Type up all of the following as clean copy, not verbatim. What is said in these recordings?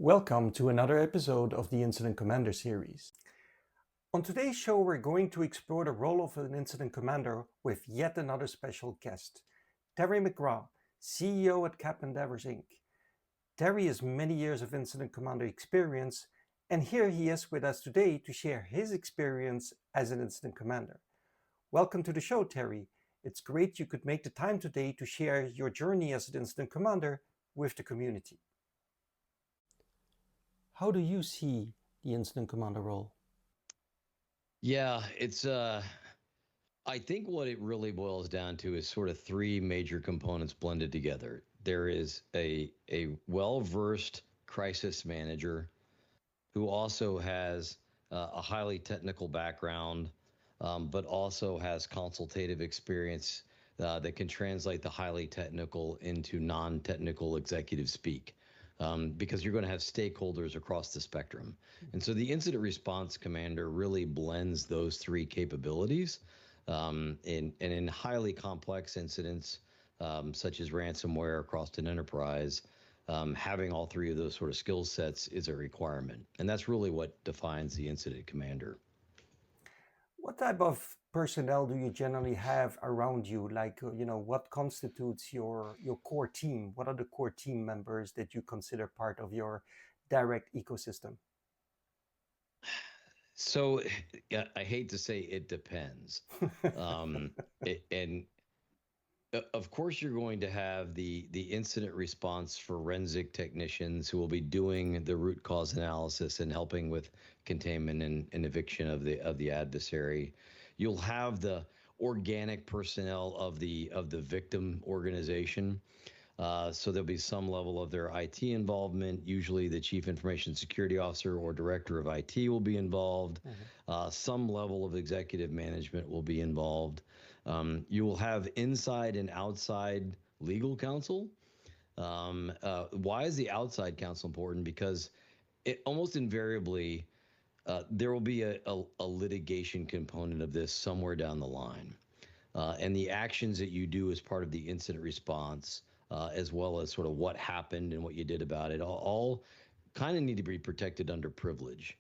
Welcome to another episode of the Incident Commander series. On today's show, we're going to explore the role of an incident commander with yet another special guest, Terry McGraw, CEO at Cap Endeavors Inc. Terry has many years of incident commander experience, and here he is with us today to share his experience as an incident commander. Welcome to the show, Terry. It's great you could make the time today to share your journey as an incident commander with the community. How do you see the incident commander role? Yeah, I think what it really boils down to is sort of three major components blended together. There is a well-versed crisis manager who also has a highly technical background, but also has consultative experience that can translate the highly technical into non-technical executive speak. Because you're going to have stakeholders across the spectrum. And so the incident response commander really blends those three capabilities in highly complex incidents, such as ransomware across an enterprise. Having all three of those sort of skill sets is a requirement. And that's really what defines the incident commander. What type of personnel do you generally have around you? Like, what constitutes your core team? What are the core team members that you consider part of your direct ecosystem? So yeah, I hate to say it depends. Um, and Of course, you're going to have the incident response forensic technicians who will be doing the root cause analysis and helping with containment and eviction of the adversary. You'll have the organic personnel of the victim organization. So there'll be some level of their IT involvement. Usually, the chief information security officer or director of IT will be involved. Some level of executive management will be involved. You will have inside and outside legal counsel. Why is the outside counsel important? Because it almost invariably there will be a litigation component of this somewhere down the line. And the actions that you do as part of the incident response, as well as sort of what happened and what you did about it, all kind of need to be protected under privilege.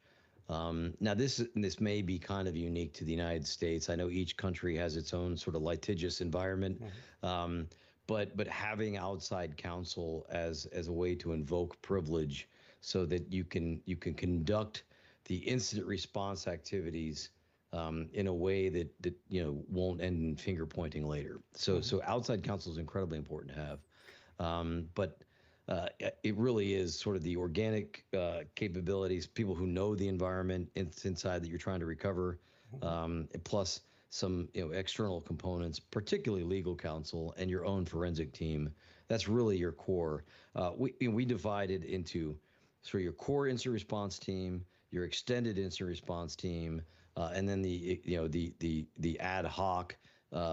Now, this may be kind of unique to the United States. I know each country has its own sort of litigious environment, but having outside counsel as a way to invoke privilege so that you can conduct the incident response activities in a way that won't end in finger pointing later. So outside counsel is incredibly important to have, but it really is sort of the organic capabilities, people who know the environment inside that you're trying to recover, plus some external components, particularly legal counsel and your own forensic team. That's really your core. We divide it into sort of your core incident response team, your extended incident response team, and then the ad hoc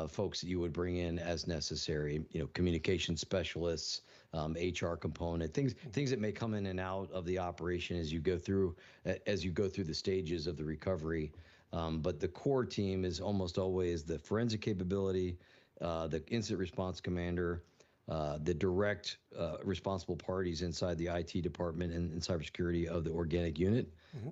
folks that you would bring in as necessary. Communication specialists, HR component, things that may come in and out of the operation as you go through the stages of the recovery. But the core team is almost always the forensic capability, the incident response commander, the direct responsible parties inside the IT department and cybersecurity of the organic unit,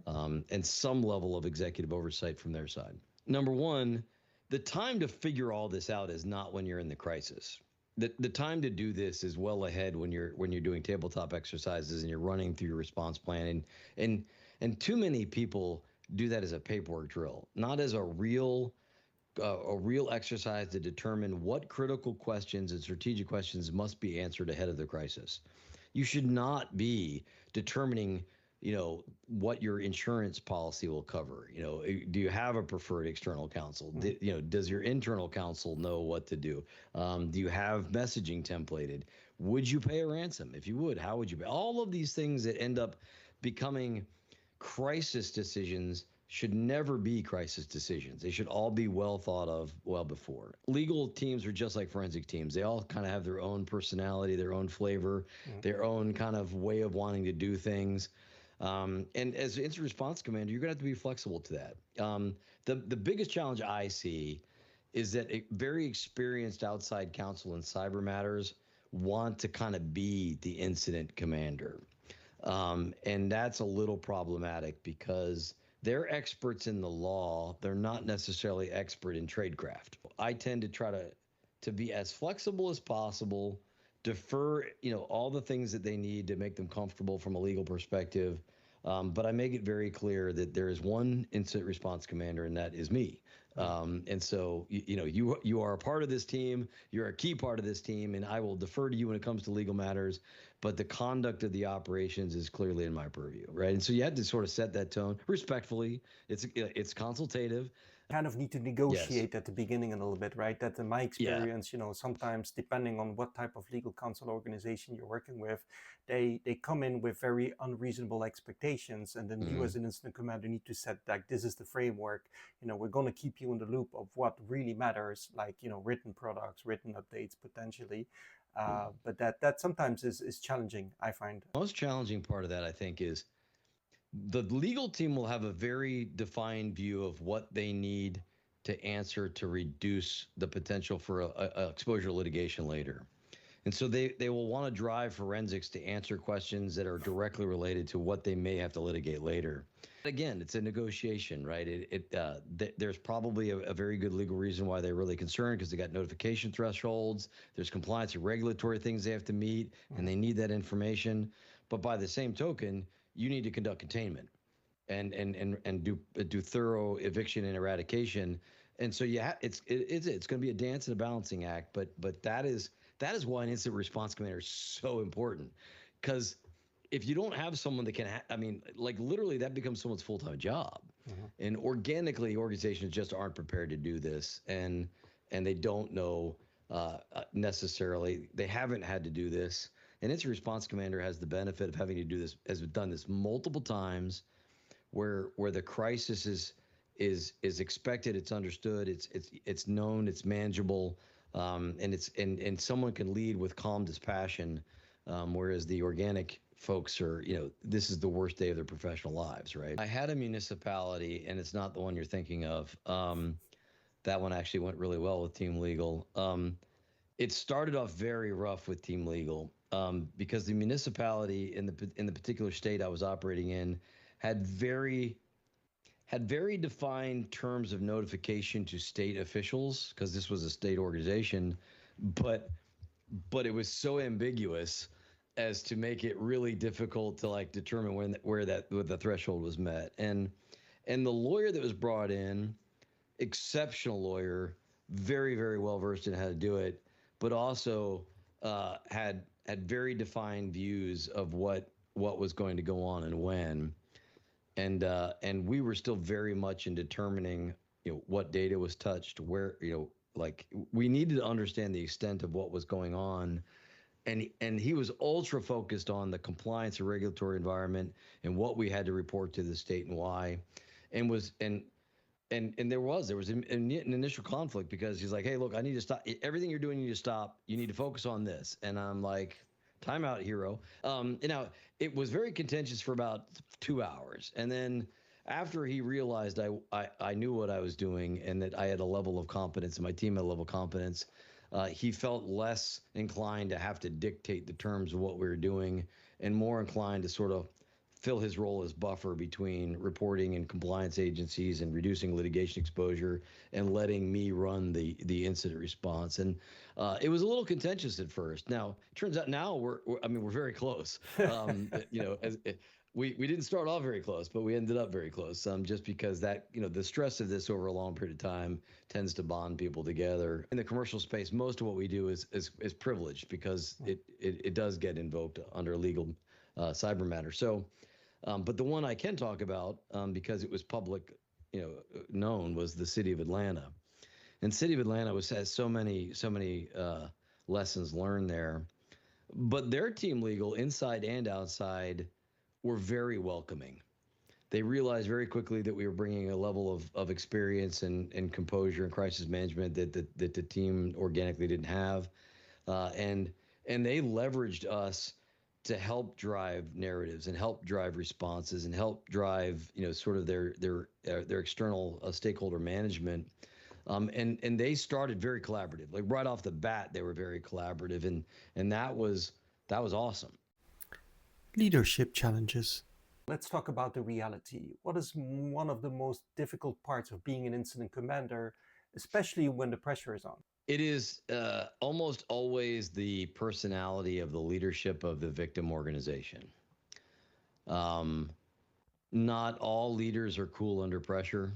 and some level of executive oversight from their side. Number one, the time to figure all this out is not when you're in the crisis. The time to do this is well ahead when you're doing tabletop exercises and you're running through your response plan, and too many people do that as a paperwork drill, not as a real exercise to determine what critical questions and strategic questions must be answered ahead of the crisis. You should not be determining, what your insurance policy will cover. Do you have a preferred external counsel? Does your internal counsel know what to do? Do you have messaging templated? Would you pay a ransom? If you would, how would you pay? All of these things that end up becoming crisis decisions should never be crisis decisions. They should all be well thought of well before. Legal teams are just like forensic teams. They all kind of have their own personality, their own flavor, their own kind of way of wanting to do things. And as incident response commander, you're going to have to be flexible to that. The biggest challenge I see is that a very experienced outside counsel in cyber matters want to kind of be the incident commander. And that's a little problematic because they're experts in the law. They're not necessarily expert in tradecraft. I tend to try to be as flexible as possible, defer, all the things that they need to make them comfortable from a legal perspective. But I make it very clear that there is one incident response commander, and that is me. And so, you are a part of this team. You're a key part of this team, and I will defer to you when it comes to legal matters. But the conduct of the operations is clearly in my purview, right? And so you had to sort of set that tone respectfully. It's consultative. Kind of need to Yes. negotiate at the beginning a little bit, right? That in my Yeah. experience, sometimes depending on what type of legal counsel organization you're working with, they come in with very unreasonable expectations, and then you as an incident commander need to set like, this is the framework. We're going to keep you in the loop of what really matters, like written products, written updates potentially. But that sometimes is challenging, I find. The most challenging part of that, I think, is the legal team will have a very defined view of what they need to answer to reduce the potential for a exposure to litigation later. And so they will want to drive forensics to answer questions that are directly related to what they may have to litigate later. Again, it's a negotiation, right? There's probably a very good legal reason why they're really concerned, because they got notification thresholds, there's compliance and regulatory things they have to meet, and they need that information. But by the same token, you need to conduct containment and do thorough eviction and eradication. And so it's going to be a dance and a balancing act, but that is why an incident response commander is so important, because if you don't have someone that can, like literally that becomes someone's full-time job. And organically, organizations just aren't prepared to do this, and they don't know necessarily. They haven't had to do this. An incident response commander has the benefit of having to do this, has done this multiple times, where the crisis is expected, it's understood, it's known, it's manageable, and someone can lead with calm dispassion, whereas the organic folks are, this is the worst day of their professional lives, right? I had a municipality, and it's not the one you're thinking of. That one actually went really well with team legal. It started off very rough with team legal, because the municipality in the particular state I was operating in had very defined terms of notification to state officials, because this was a state organization, but it was so ambiguous as to make it really difficult to like determine where the threshold was met. And the lawyer that was brought in, exceptional lawyer, very, very well versed in how to do it, but also had very defined views of what was going to go on and when. And we were still very much in determining, what data was touched, where, like we needed to understand the extent of what was going on. And he was ultra focused on the compliance and regulatory environment and what we had to report to the state and why. And there was an initial conflict, because he's like, hey, look, I need to stop everything you're doing. You need to stop. You need to focus on this. And I'm like, time out, hero. Now it was very contentious for about 2 hours. And then after he realized I knew what I was doing and that I had a level of competence and my team had a level of competence, he felt less inclined to have to dictate the terms of what we were doing, and more inclined to sort of fill his role as buffer between reporting and compliance agencies and reducing litigation exposure, and letting me run the incident response. And it was a little contentious at first. Now, it turns out now we're very close. We didn't start off very close, but we ended up very close. Just because that, the stress of this over a long period of time tends to bond people together. In the commercial space, most of what we do is privileged, because it does get invoked under legal cyber matter. So, but the one I can talk about, because it was public, known, was the city of Atlanta. And city of Atlanta has so many lessons learned there. But their team legal, inside and outside, were very welcoming. They realized very quickly that we were bringing a level of experience and composure and crisis management that the team organically didn't have, and they leveraged us to help drive narratives and help drive responses and help drive, sort of their external stakeholder management. And they started very collaborative. Like right off the bat, they were very collaborative, and that was awesome. Leadership challenges. Let's talk about the reality. What is one of the most difficult parts of being an incident commander, especially when the pressure is on? It is almost always the personality of the leadership of the victim organization. Um, Not all leaders are cool under pressure.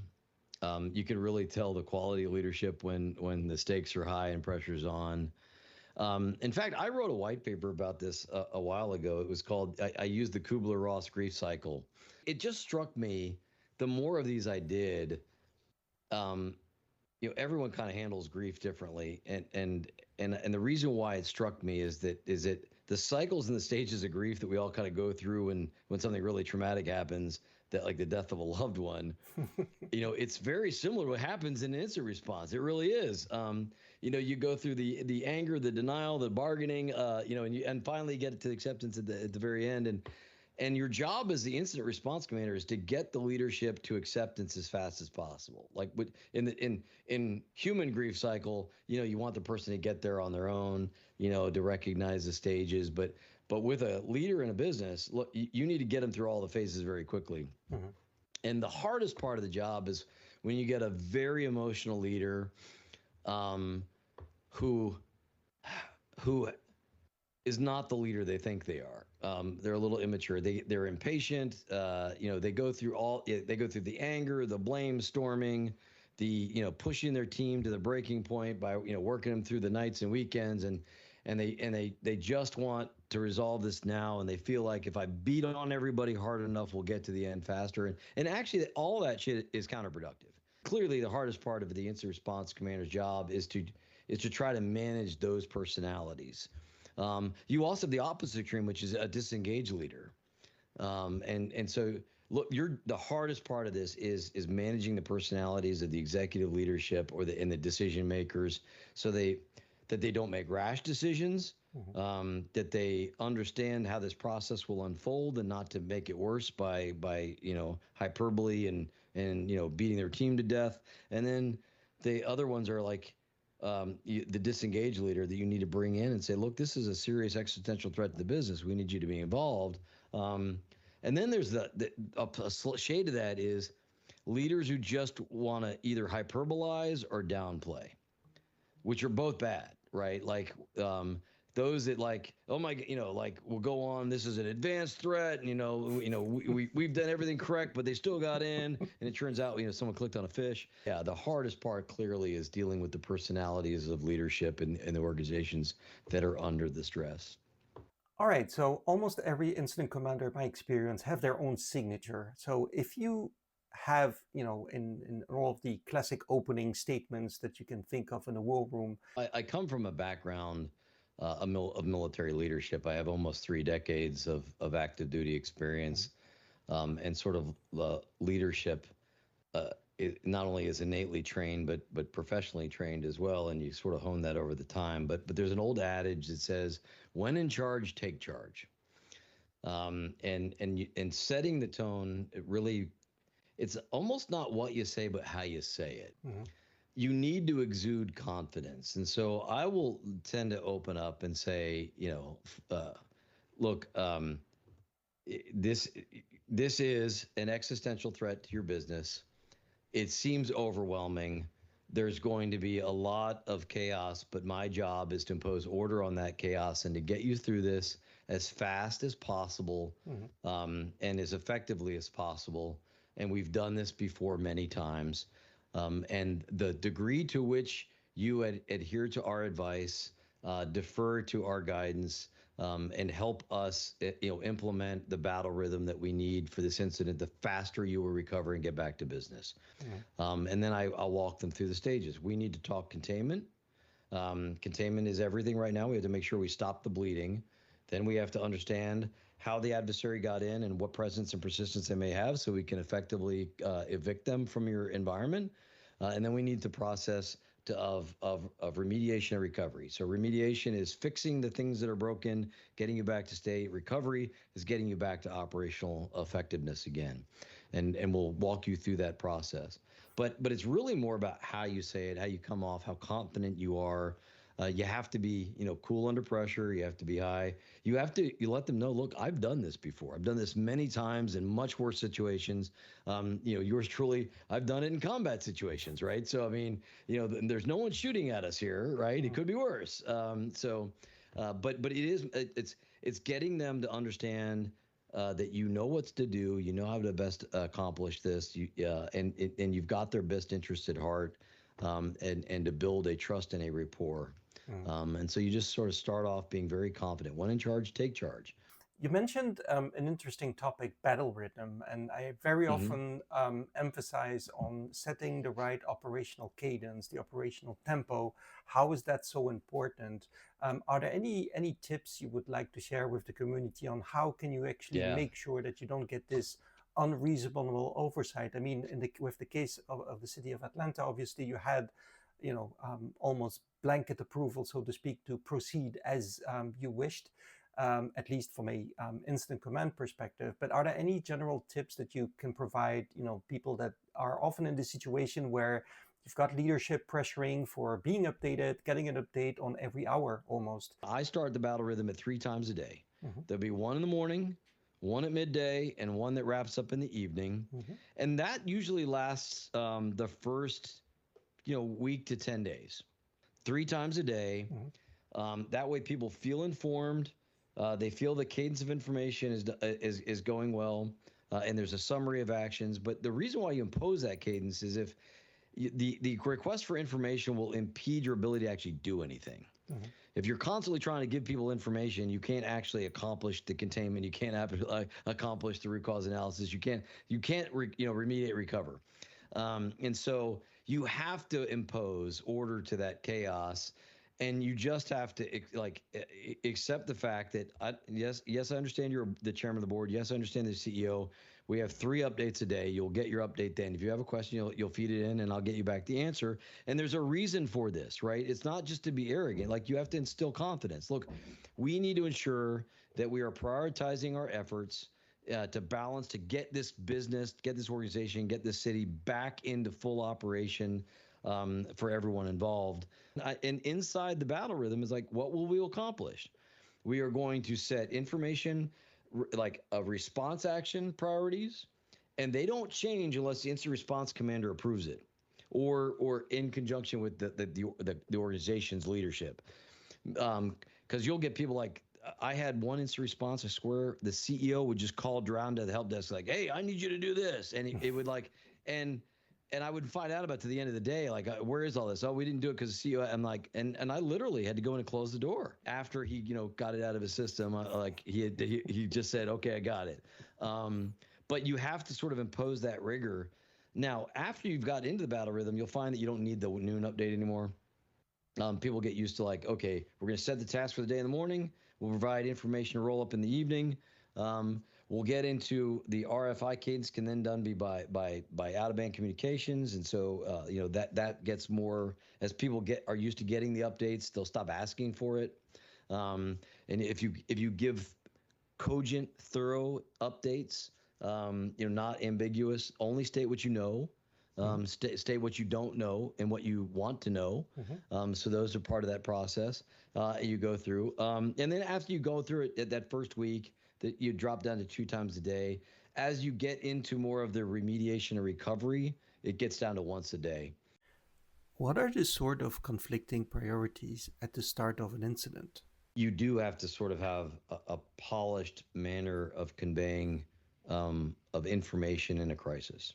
You can really tell the quality of leadership when the stakes are high and pressure's on. In fact, I wrote a white paper about this a while ago. It was called, I used the Kubler-Ross grief cycle. It just struck me, the more of these I did, um, everyone kind of handles grief differently, and the reason why it struck me is that the cycles and the stages of grief that we all kind of go through when something really traumatic happens, that like the death of a loved one, it's very similar to what happens in an instant response. It really is. You go through the anger, the denial, the bargaining, and finally get it to acceptance at the very end. And your job as the incident response commander is to get the leadership to acceptance as fast as possible. Like in human grief cycle, you want the person to get there on their own, to recognize the stages. But with a leader in a business, look, you need to get them through all the phases very quickly. Mm-hmm. And the hardest part of the job is when you get a very emotional leader, who is not the leader they think they are. They're a little immature. They're impatient. They go through the anger, the blame storming, the pushing their team to the breaking point by working them through the nights and weekends, and they just want to resolve this now, and they feel like if I beat on everybody hard enough, we'll get to the end faster. And actually, all that shit is counterproductive. Clearly, the hardest part of the incident response commander's job is to try to manage those personalities. You also have the opposite extreme, which is a disengaged leader. And so, look, the hardest part of this is managing the personalities of the executive leadership and the decision makers, so that they don't make rash decisions, mm-hmm. That they understand how this process will unfold, and not to make it worse by hyperbole and beating their team to death. And then the other ones are like, the disengaged leader that you need to bring in and say, look, this is a serious existential threat to the business. We need you to be involved. And then there's a shade of that is leaders who just want to either hyperbolize or downplay, which are both bad, right? Like those that like, oh my, we'll go on, this is an advanced threat, and we've done everything correct, but they still got in, and it turns out someone clicked on a fish. Yeah, the hardest part clearly is dealing with the personalities of leadership in the organizations that are under the stress. All right, so almost every incident commander, in my experience, have their own signature. So if you have, in all of the classic opening statements that you can think of in a war room. I come from a background of military leadership. I have almost 3 decades of active duty experience, and sort of leadership. It not only is innately trained, but professionally trained as well, and you sort of hone that over the time. But there's an old adage that says, "When in charge, take charge." And setting the tone, it's almost not what you say, but how you say it. Mm-hmm. You need to exude confidence. And so I will tend to open up and say, look, this is an existential threat to your business. It seems overwhelming. There's going to be a lot of chaos, but my job is to impose order on that chaos and to get you through this as fast as possible, mm-hmm. And as effectively as possible. And we've done this before many times. And the degree to which you adhere to our advice, defer to our guidance, and help us, implement the battle rhythm that we need for this incident, the faster you will recover and get back to business. Mm-hmm. And then I'll walk them through the stages. We need to talk containment. Containment is everything right now. We have to make sure we stop the bleeding. Then we have to understand how the adversary got in and what presence and persistence they may have, so we can effectively evict them from your environment. And then we need the process of remediation and recovery. So remediation is fixing the things that are broken, getting you back to state. Recovery is getting you back to operational effectiveness again. And we'll walk you through that process. But it's really more about how you say it, how you come off, how confident you are, You have to be, cool under pressure. You have to be high. You let them know, look, I've done this before. I've done this many times in much worse situations. Yours truly, I've done it in combat situations, right? So, I mean, there's no one shooting at us here, right? It could be worse. But it's getting them to understand that you know what's to do, you know how to best accomplish this, and you've got their best interest at heart, and to build a trust and a rapport. And so you just sort of start off being very confident. When in charge, take charge. You mentioned an interesting topic, battle rhythm, and I very often emphasize on setting the right operational cadence, the operational tempo. How is that so important? Are there any tips you would like to share with the community on how can you actually make sure that you don't get this unreasonable oversight? I mean, with the case of the city of Atlanta, obviously you had, almost blanket approval, so to speak, to proceed as you wished. At least from a incident command perspective. But are there any general tips that you can provide, people that are often in this situation where you've got leadership pressuring for being updated, getting an update on every hour almost? I start the battle rhythm at 3 times a day. There'll be one in the morning, one at midday, and one that wraps up in the evening. And that usually lasts the first, week to 10 days. 3 times a day. That way people feel informed. They feel the cadence of information is going well, and there's a summary of actions. But the reason why you impose that cadence is if the request for information will impede your ability to actually do anything. If you're constantly trying to give people information, you can't actually accomplish the containment. You can't accomplish the root cause analysis. You can't remediate, recover. And so you have to impose order to that chaos. And you just have to accept the fact that yes, I understand you're the chairman of the board. Yes, I understand the CEO. We have 3 updates a day. You'll get your update then. If you have a question, you'll feed it in, and I'll get you back the answer. And there's a reason for this, right? It's not just to be arrogant. Like, you have to instill confidence. Look, we need to ensure that we are prioritizing our efforts to balance, to get this business, get this organization, get this city back into full operation. For everyone involved. And inside the battle rhythm is like, what will we accomplish? We are going to set information, like a response action priorities, and they don't change unless the incident response commander approves it, or in conjunction with the organization's leadership. Because you'll get people like, I had one incident response, I swear, the CEO would just call down to the help desk like, hey, I need you to do this. And it would like, and I would find out about it to the end of the day, like, where is all this? Oh, we didn't do it because the CEO. I'm like, and I literally had to go in and close the door after he, got it out of his system. He just said, okay, I got it. But you have to sort of impose that rigor. Now, after you've got into the battle rhythm, you'll find that you don't need the noon update anymore. People get used to like, okay, we're going to set the task for the day in the morning. We'll provide information to roll up in the evening. We'll get into the RFI cadence can then be by out-of-band communications, and so that gets more as people are used to getting the updates. They'll stop asking for it, and if you give cogent, thorough updates, not ambiguous, only state what you know. State what you don't know and what you want to know. So those are part of that process you go through. And then after you go through it that first week, that you drop down to 2 times a day. As you get into more of the remediation and recovery, it gets down to once a day. What are the sort of conflicting priorities at the start of an incident? You do have to sort of have a polished manner of conveying of information in a crisis.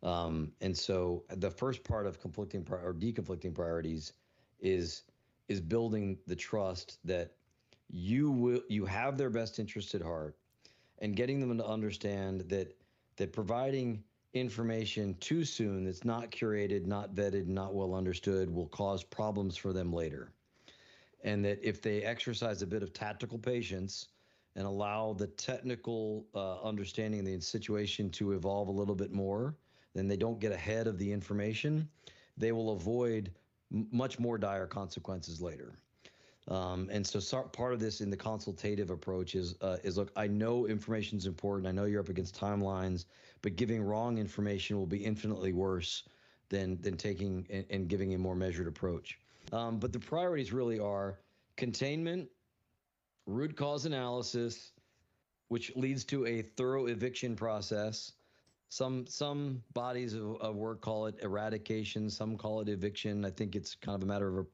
And so the first part of conflicting or deconflicting priorities is building the trust that you have their best interest at heart, and getting them to understand that providing information too soon that's not curated, not vetted, not well understood will cause problems for them later. And that if they exercise a bit of tactical patience and allow the technical understanding of the situation to evolve a little bit more, then they don't get ahead of the information, they will avoid much more dire consequences later. And so part of this in the consultative approach is look, I know information is important. I know you're up against timelines, but giving wrong information will be infinitely worse than taking and giving a more measured approach. But the priorities really are containment, root cause analysis, which leads to a thorough eviction process. Some bodies of work call it eradication. Some call it eviction. I think it's kind of a matter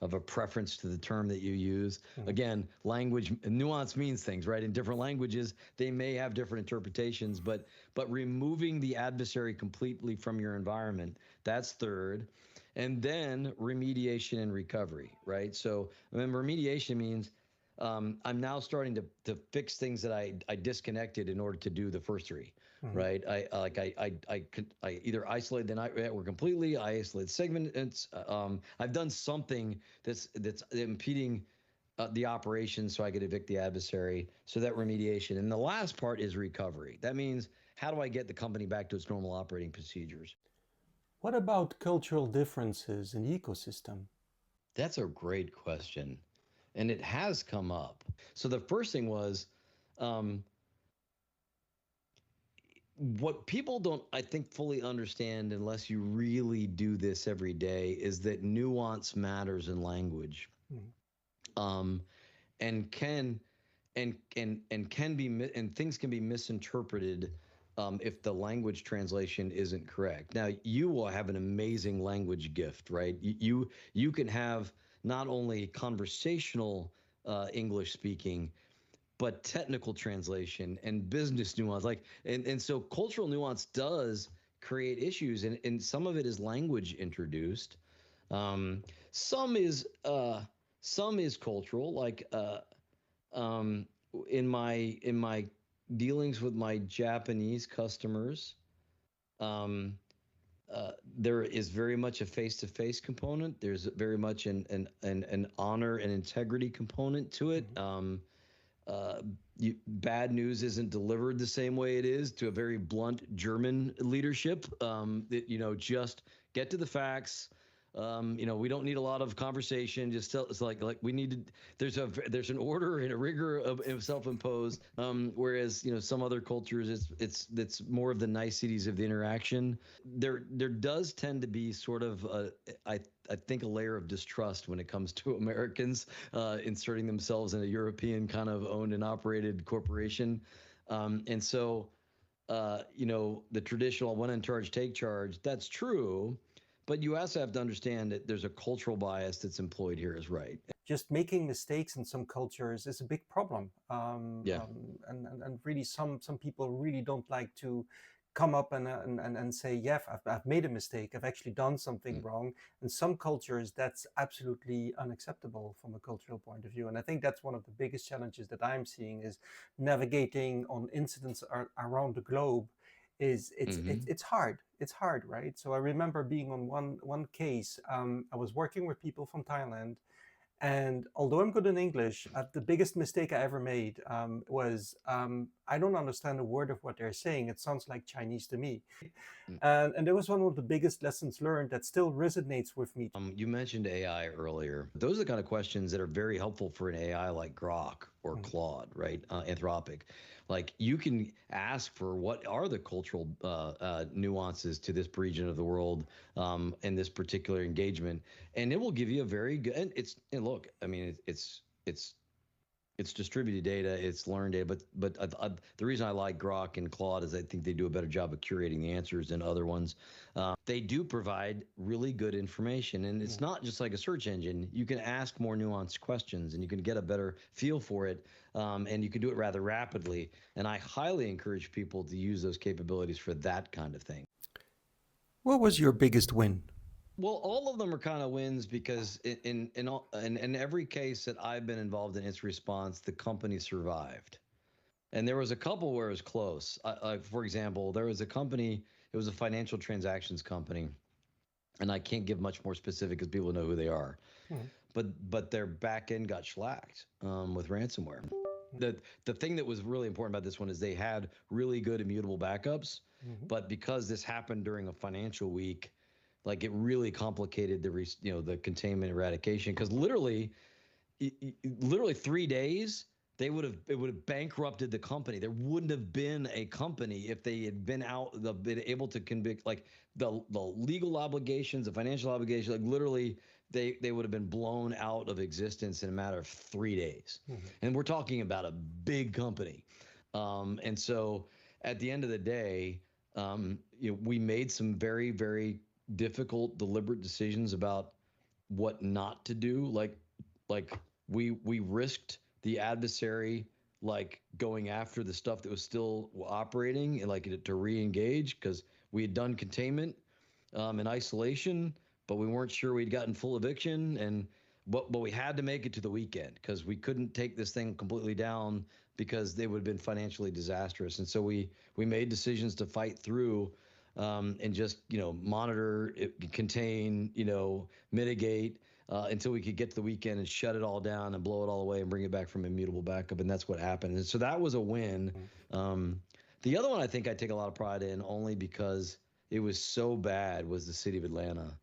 of a preference to the term that you use. Again, language nuance means things, right? In different languages, they may have different interpretations, but removing the adversary completely from your environment, that's third. And then remediation and recovery, right? So remember, remediation means I'm now starting to fix things that I disconnected in order to do the first three, right? I either isolate the network completely, I isolate segments. I've done something that's impeding the operation, so I could evict the adversary. So that remediation, and the last part is recovery. That means how do I get the company back to its normal operating procedures? What about cultural differences in the ecosystem? That's a great question. And it has come up. So the first thing was what people don't, I think, fully understand unless you really do this every day is that nuance matters in language. Um, and can can be and things can be misinterpreted if the language translation isn't correct. Now you will have an amazing language gift, right? You can have not only conversational English speaking, but technical translation and business nuance, like and so cultural nuance does create issues, and some of it is language introduced. Um, some is cultural, like um, in my dealings with my Japanese customers, um, there is very much a face-to-face component. There's very much an honor and integrity component to it. Uh, Bad news isn't delivered the same way it is to a very blunt German leadership. That just get to the facts. We don't need a lot of conversation. Just tell it's like we need to. There's an order and a rigor of self-imposed. Whereas some other cultures, it's more of the niceties of the interaction. There does tend to be sort of I think a layer of distrust when it comes to Americans inserting themselves in a European kind of owned and operated corporation. And so, the traditional one in charge, take charge, that's true. But you also have to understand that there's a cultural bias that's employed here is right. Just making mistakes in some cultures is a big problem. Yeah. And really some people really don't like to come up and say, yeah, I've made a mistake. I've actually done something wrong. In some cultures, that's absolutely unacceptable from a cultural point of view. And I think that's one of the biggest challenges that I'm seeing is navigating on incidents around the globe. It's hard. It's hard, right? So I remember being on one case. I was working with people from Thailand, and although I'm good in English, the biggest mistake I ever made was I don't understand a word of what they're saying. It sounds like Chinese to me. And that was one of the biggest lessons learned that still resonates with me. You mentioned AI earlier. Those are the kind of questions that are very helpful for an AI like Grok or Claude, right? Anthropic. Like you can ask for what are the cultural nuances to this region of the world in this particular engagement, and it will give you a very good. And look, I mean, it's distributed data, it's learned data, but the reason I like Grok and Claude is I think they do a better job of curating the answers than other ones. They do provide really good information, and it's not just like a search engine. You can ask more nuanced questions, and you can get a better feel for it, and you can do it rather rapidly. And I highly encourage people to use those capabilities for that kind of thing. What was your biggest win? Well, all of them are kind of wins because in every case that I've been involved in its response, the company survived. And there was a couple where it was close. For example, there was a company, it was a financial transactions company, and I can't give much more specific because people know who they are. But their back end got shellacked with ransomware. The thing that was really important about this one is they had really good immutable backups, but because this happened during a financial week, like it really complicated the containment eradication because literally 3 days it would have bankrupted the company. There wouldn't have been a company if they had been able to convict, like the legal obligations, the financial obligations, like literally they would have been blown out of existence in a matter of 3 days. And we're talking about a big company. And so at the end of the day, we made some very, very difficult, deliberate decisions about what not to do. Like we risked the adversary like going after the stuff that was still operating and like to re-engage because we had done containment in isolation, but we weren't sure we'd gotten full eviction. And but we had to make it to the weekend because we couldn't take this thing completely down because they would have been financially disastrous. And so we made decisions to fight through and just monitor, contain, mitigate until we could get to the weekend and shut it all down and blow it all away and bring it back from immutable backup. And that's what happened. And so that was a win. The other one I think I take a lot of pride in only because it was so bad was the city of Atlanta.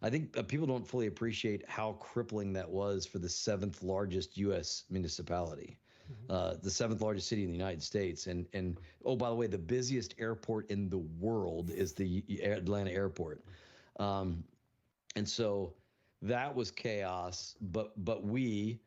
I think people don't fully appreciate how crippling that was for the seventh largest U.S. municipality, the seventh largest city in the United States. And oh, by the way, the busiest airport in the world is the Atlanta airport. And so that was chaos. But we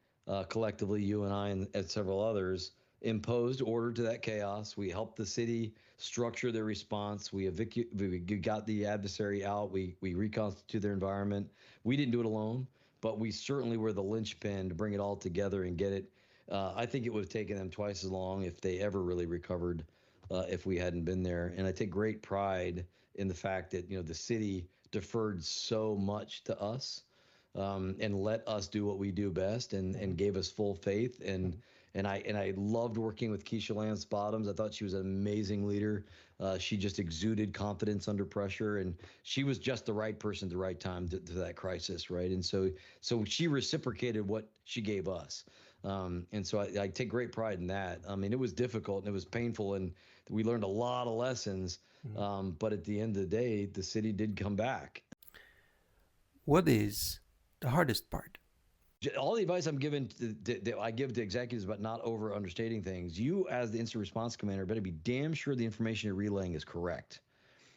collectively, you and I and several others, imposed order to that chaos. We helped the city structure their response. We got the adversary out. We reconstituted their environment. We didn't do it alone, but we certainly were the linchpin to bring it all together and get it. I think it would have taken them twice as long if they ever really recovered if we hadn't been there. And I take great pride in the fact that the city deferred so much to us and let us do what we do best and gave us full faith. And I loved working with Keisha Lance Bottoms. I thought she was an amazing leader. She just exuded confidence under pressure, and she was just the right person at the right time to that crisis, right? And so she reciprocated what she gave us. And so I take great pride in that. I mean, it was difficult and it was painful, and we learned a lot of lessons. But at the end of the day, the city did come back. What is the hardest part? All the advice I'm giving that I give to executives about not over understating things, you as the incident response commander better be damn sure the information you're relaying is correct.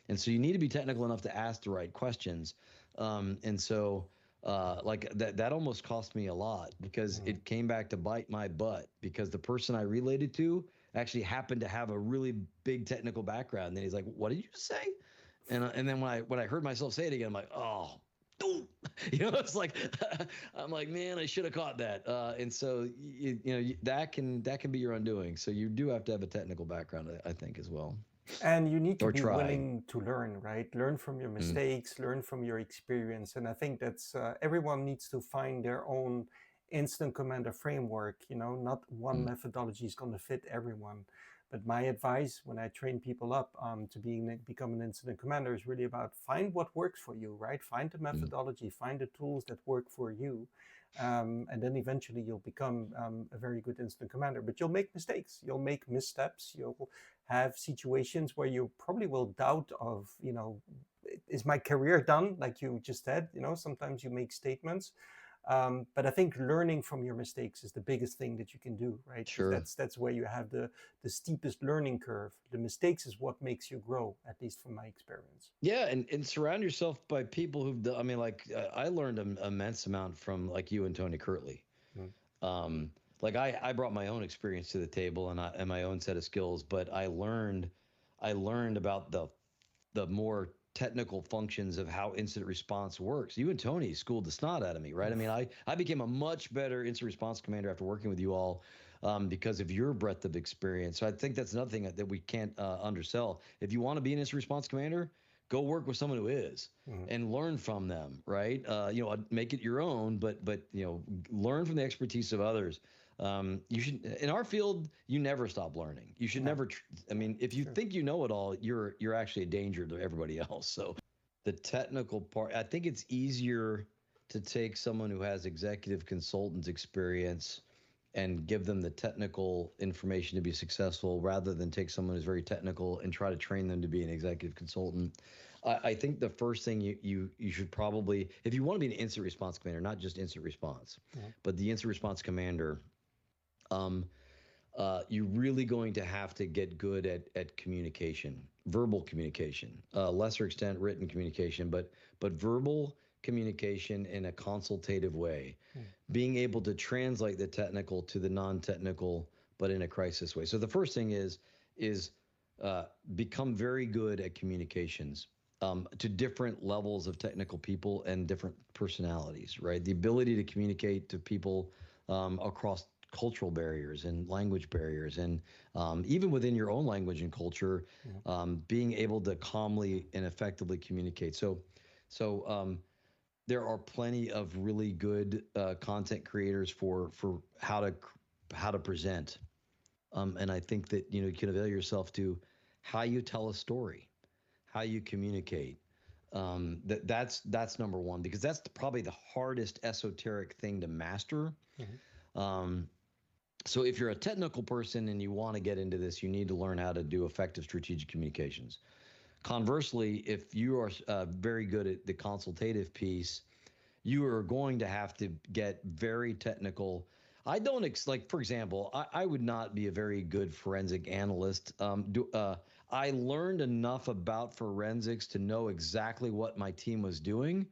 And so you need to be technical enough to ask the right questions. And so like that almost cost me a lot because it came back to bite my butt because the person I related to actually happened to have a really big technical background. And then he's like, "What did you say?" And then when I heard myself say it again, I'm like, "Oh, it's like I'm like, man, I should have caught that." And so that can be your undoing. So you do have to have a technical background, I think, as well. And you need to Or be try. willing to learn, right? Learn from your mistakes, learn from your experience. And I think that's everyone needs to find their own incident commander framework. Not one methodology is going to fit everyone. But my advice when I train people up to become an incident commander is really about find what works for you, right? Find the methodology, find the tools that work for you. And then eventually you'll become a very good incident commander. But you'll make mistakes, you'll make missteps, you'll have situations where you probably will doubt of, is my career done? Like you just said, sometimes you make statements. But I think learning from your mistakes is the biggest thing that you can do, right? Sure. That's where you have the steepest learning curve. The mistakes is what makes you grow, at least from my experience. Yeah, and surround yourself by people who've done, I mean, like I learned an immense amount from like you and Tony Kirtley. Like I brought my own experience to the table and my own set of skills, but I learned about the more technical functions of how incident response works. You and Tony schooled the snot out of me, right? I mean, I became a much better incident response commander after working with you all because of your breadth of experience. So I think that's another thing that we can't undersell. If you want to be an incident response commander, go work with someone who is and learn from them, right? Make it your own, but learn from the expertise of others. You should, in our field, you never stop learning. You should never, I mean, if you think you know it all, you're actually a danger to everybody else. So the technical part, I think it's easier to take someone who has executive consultant experience and give them the technical information to be successful rather than take someone who's very technical and try to train them to be an executive consultant. I think the first thing you should probably, if you want to be an incident response commander, not just incident response, but the incident response commander, you're really going to have to get good at communication, verbal communication, lesser extent written communication, but verbal communication in a consultative way, being able to translate the technical to the non-technical, but in a crisis way. So the first thing is become very good at communications to different levels of technical people and different personalities, right? The ability to communicate to people across cultural barriers and language barriers, and even within your own language and culture, being able to calmly and effectively communicate. So there are plenty of really good content creators for how to present, and I think that you can avail yourself to how you tell a story, how you communicate. That's number one, because that's probably the hardest esoteric thing to master. So if you're a technical person and you want to get into this, you need to learn how to do effective strategic communications. Conversely, if you are very good at the consultative piece, you are going to have to get very technical. I don't like, for example, I would not be a very good forensic analyst. I learned enough about forensics to know exactly what my team was doing.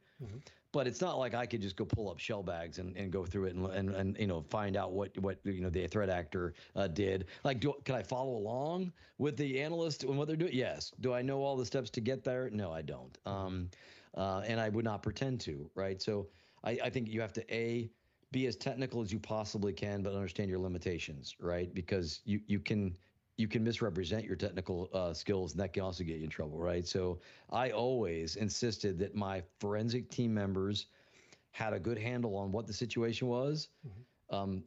But it's not like I could just go pull up shell bags and go through it and find out what the threat actor did. Like, can I follow along with the analyst and what they're doing? Yes. Do I know all the steps to get there? No, I don't. And I would not pretend to. Right. So I think you have to be as technical as you possibly can, but understand your limitations. Right. Because you can misrepresent your technical skills, and that can also get you in trouble, right? So I always insisted that my forensic team members had a good handle on what the situation was.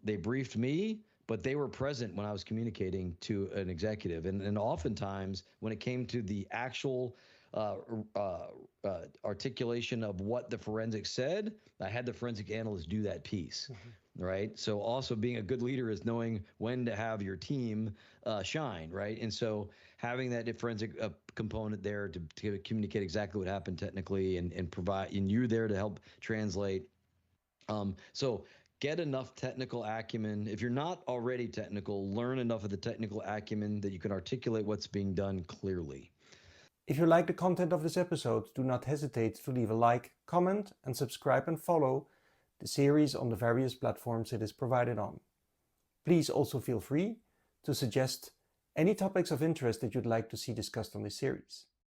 They briefed me, but they were present when I was communicating to an executive. And oftentimes, when it came to the actual articulation of what the forensic said, I had the forensic analyst do that piece. Right. So also being a good leader is knowing when to have your team shine. Right. And so having that forensic component there to communicate exactly what happened technically and provide, and you're there to help translate. So get enough technical acumen. If you're not already technical, learn enough of the technical acumen that you can articulate what's being done clearly. If you like the content of this episode, do not hesitate to leave a like, comment, and subscribe and follow the series on the various platforms it is provided on. Please also feel free to suggest any topics of interest that you'd like to see discussed on this series.